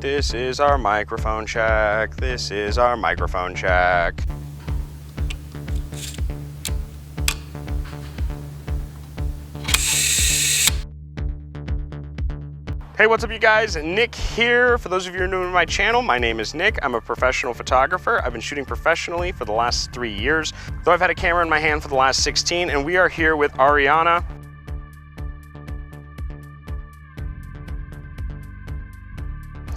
This is our microphone check. This is our microphone check. Hey, what's up you guys? Nick here. For those of you who are new to my channel, my name is Nick. I'm a professional photographer. I've been shooting professionally for the last 3 years, though I've had a camera in my hand for the last 16, and we are here with Ariana.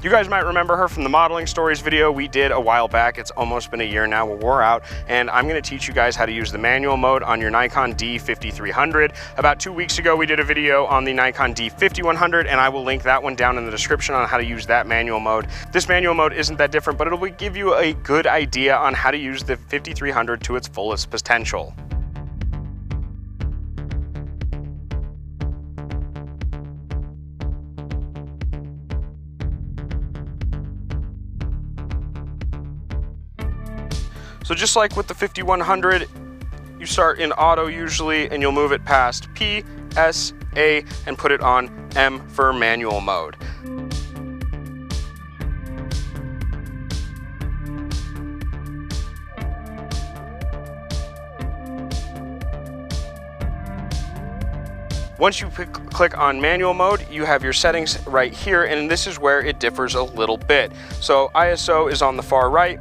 You guys might remember her from the modeling stories video we did a while back. It's almost been a year now, well, we're out, and I'm gonna teach you guys how to use the manual mode on your Nikon D5300. About 2 weeks ago, we did a video on the Nikon D5100, and I will link that one down in the description on how to use that manual mode. This manual mode isn't that different, but it'll give you a good idea on how to use the 5300 to its fullest potential. So just like with the 5100, you start in auto usually, and you'll move it past P, S, A, and put it on M for manual mode. Once you click on manual mode, you have your settings right here, and this is where it differs a little bit. So ISO is on the far right,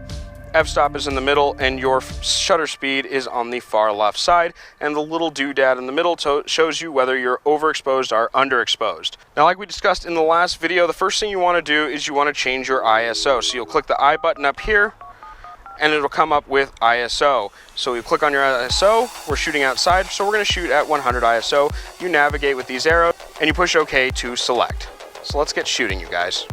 f-stop is in the middle, and your shutter speed is on the far left side, and the little doodad in the middle shows you whether you're overexposed or underexposed. Now, like we discussed in the last video, the first thing you want to do is you want to change your ISO. So you'll click the I button up here, and it'll come up with ISO. So you click on your ISO, we're shooting outside, so we're going to shoot at 100 ISO. You navigate with these arrows, and you push OK to select. So let's get shooting, you guys.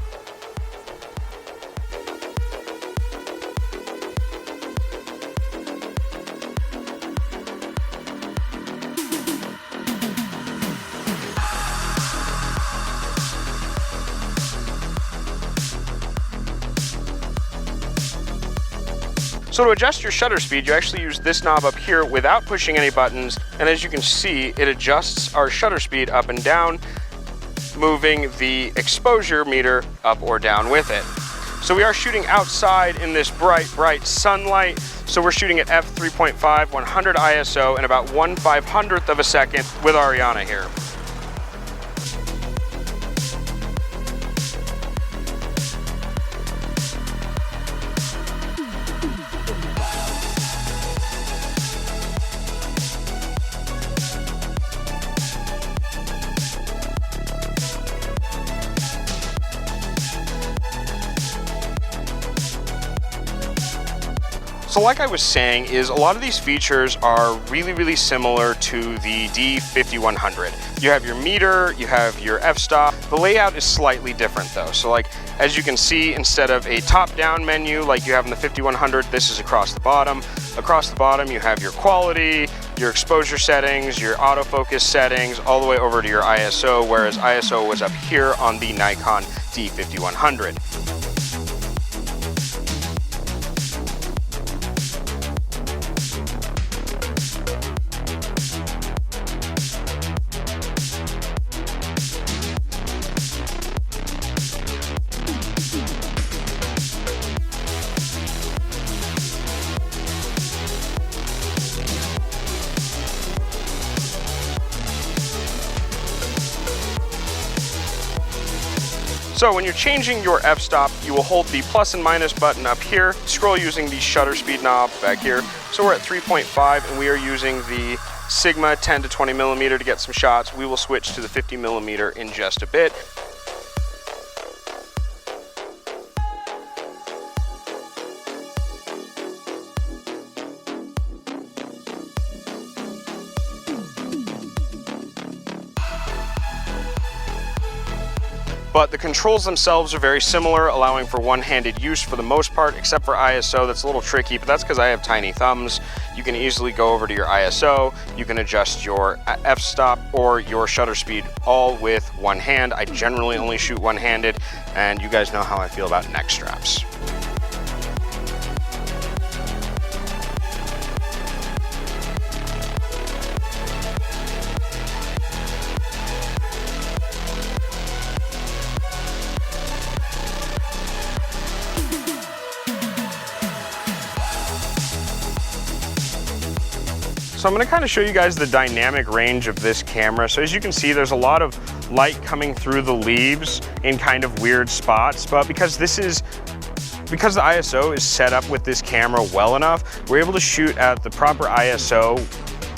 So to adjust your shutter speed, you actually use this knob up here without pushing any buttons, and as you can see, it adjusts our shutter speed up and down, moving the exposure meter up or down with it. So we are shooting outside in this bright sunlight, so we're shooting at f3.5, 100 ISO, and about 1/500th of a second with Ariana here. So like I was saying, is a lot of these features are really similar to the D5100. You have your meter, you have your f-stop. The layout is slightly different though. So like, as you can see, instead of a top-down menu like you have in the 5100, this is across the bottom. Across the bottom, you have your quality, your exposure settings, your autofocus settings, all the way over to your ISO, whereas ISO was up here on the Nikon D5100. So when you're changing your f-stop, you will hold the plus and minus button up here, scroll using the shutter speed knob back here. So we're at 3.5 and we are using the Sigma 10 to 20 millimeter to get some shots. We will switch to the 50 millimeter in just a bit. But the controls themselves are very similar, allowing for one-handed use for the most part, except for ISO. That's a little tricky, but that's because I have tiny thumbs. You can easily go over to your ISO, you can adjust your f-stop or your shutter speed all with one hand. I generally only shoot one-handed, and you guys know how I feel about neck straps. So I'm gonna kind of show you guys the dynamic range of this camera. So as you can see, there's a lot of light coming through the leaves in kind of weird spots, but because the ISO is set up with this camera well enough, we're able to shoot at the proper ISO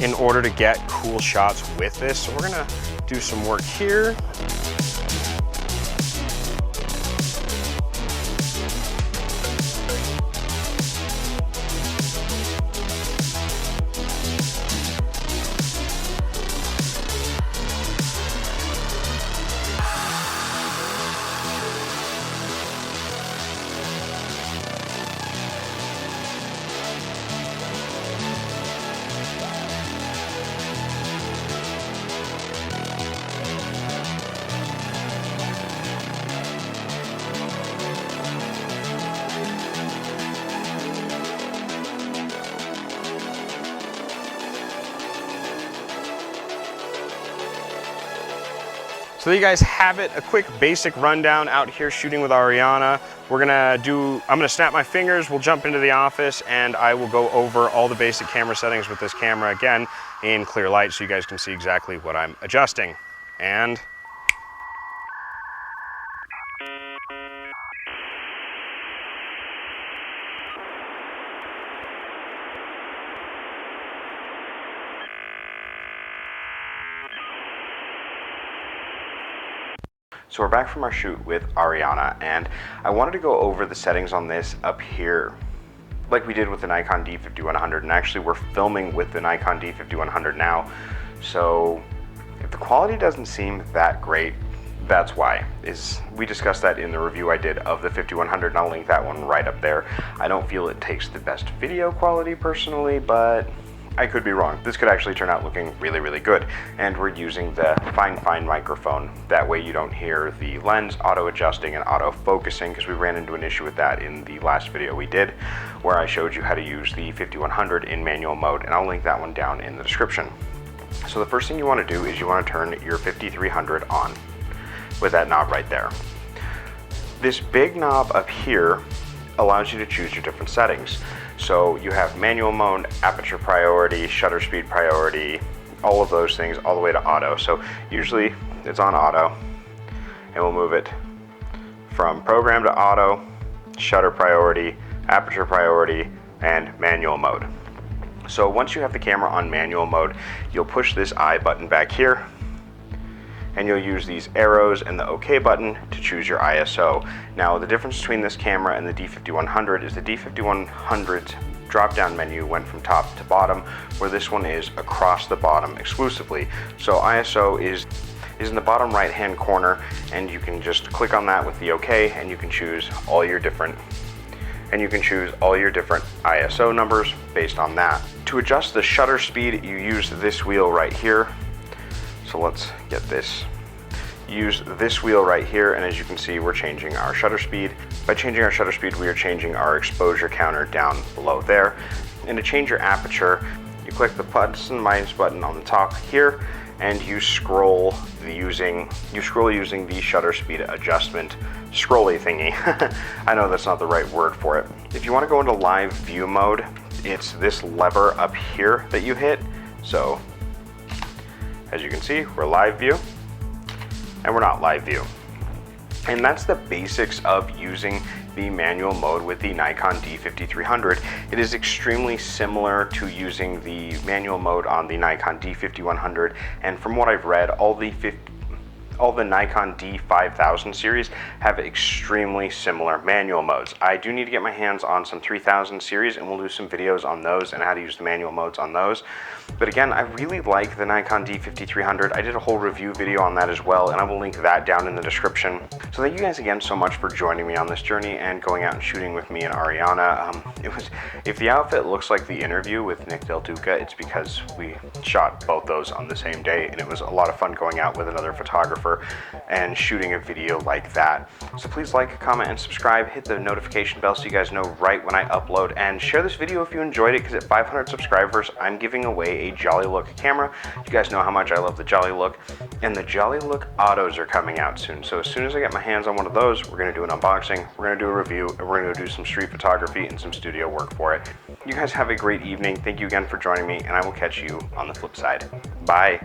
in order to get cool shots with this. So we're gonna do some work here. So there you guys have it, a quick basic rundown out here shooting with Ariana. I'm gonna snap my fingers, we'll jump into the office, and I will go over all the basic camera settings with this camera again in clear light so you guys can see exactly what I'm adjusting. And so we're back from our shoot with Ariana, and I wanted to go over the settings on this up here like we did with the Nikon D5100, and actually we're filming with the Nikon D5100 now. So if the quality doesn't seem that great, that's why. We discussed that in the review I did of the 5100, and I'll link that one right up there. I don't feel it takes the best video quality personally, but I could be wrong. This could actually turn out looking really, really good. And we're using the fine microphone. That way you don't hear the lens auto-adjusting and auto-focusing, because we ran into an issue with that in the last video we did, where I showed you how to use the 5100 in manual mode, and I'll link that one down in the description. So the first thing you want to do is you want to turn your 5300 on with that knob right there. This big knob up here allows you to choose your different settings. So you have manual mode, aperture priority, shutter speed priority, all of those things all the way to auto. So usually it's on auto, and we'll move it from program to auto, shutter priority, aperture priority, and manual mode. So once you have the camera on manual mode, you'll push this I button back here, and you'll use these arrows and the OK button to choose your ISO. Now the difference between this camera and the D5100 is the D5100's drop-down menu went from top to bottom, where this one is across the bottom exclusively. So ISO is in the bottom right-hand corner, and you can just click on that with the OK, and you can choose all your different ISO numbers based on that. To adjust the shutter speed, you use this wheel right here. So let's get this. Use this wheel right here, and as you can see, we're changing our shutter speed. By changing our shutter speed, we are changing our exposure counter down below there. And to change your aperture, you click the plus and minus button on the top here, and you scroll using the shutter speed adjustment scrolly thingy. I know that's not the right word for it. If you want to go into live view mode, it's this lever up here that you hit. So as you can see, we're live view, and we're not live view. And that's the basics of using the manual mode with the Nikon D5300. It is extremely similar to using the manual mode on the Nikon D5100, and from what I've read, all the Nikon D5000 series have extremely similar manual modes. I do need to get my hands on some 3000 series, and we'll do some videos on those and how to use the manual modes on those. But again, I really like the Nikon D5300. I did a whole review video on that as well, and I will link that down in the description. So thank you guys again so much for joining me on this journey and going out and shooting with me and Ariana. If the outfit looks like the interview with Nick Del Duca, it's because we shot both those on the same day, and it was a lot of fun going out with another photographer photographer and shooting a video like that. So please like, comment, and subscribe. Hit the notification bell so you guys know right when I upload, and share this video if you enjoyed it, because at 500 subscribers I'm giving away a Jolly Look camera. You guys know how much I love the Jolly Look, and the Jolly Look Autos are coming out soon. So as soon as I get my hands on one of those, we're going to do an unboxing, we're going to do a review, and we're going to do some street photography and some studio work for it. You guys have a great evening. Thank you again for joining me, and I will catch you on the flip side. Bye.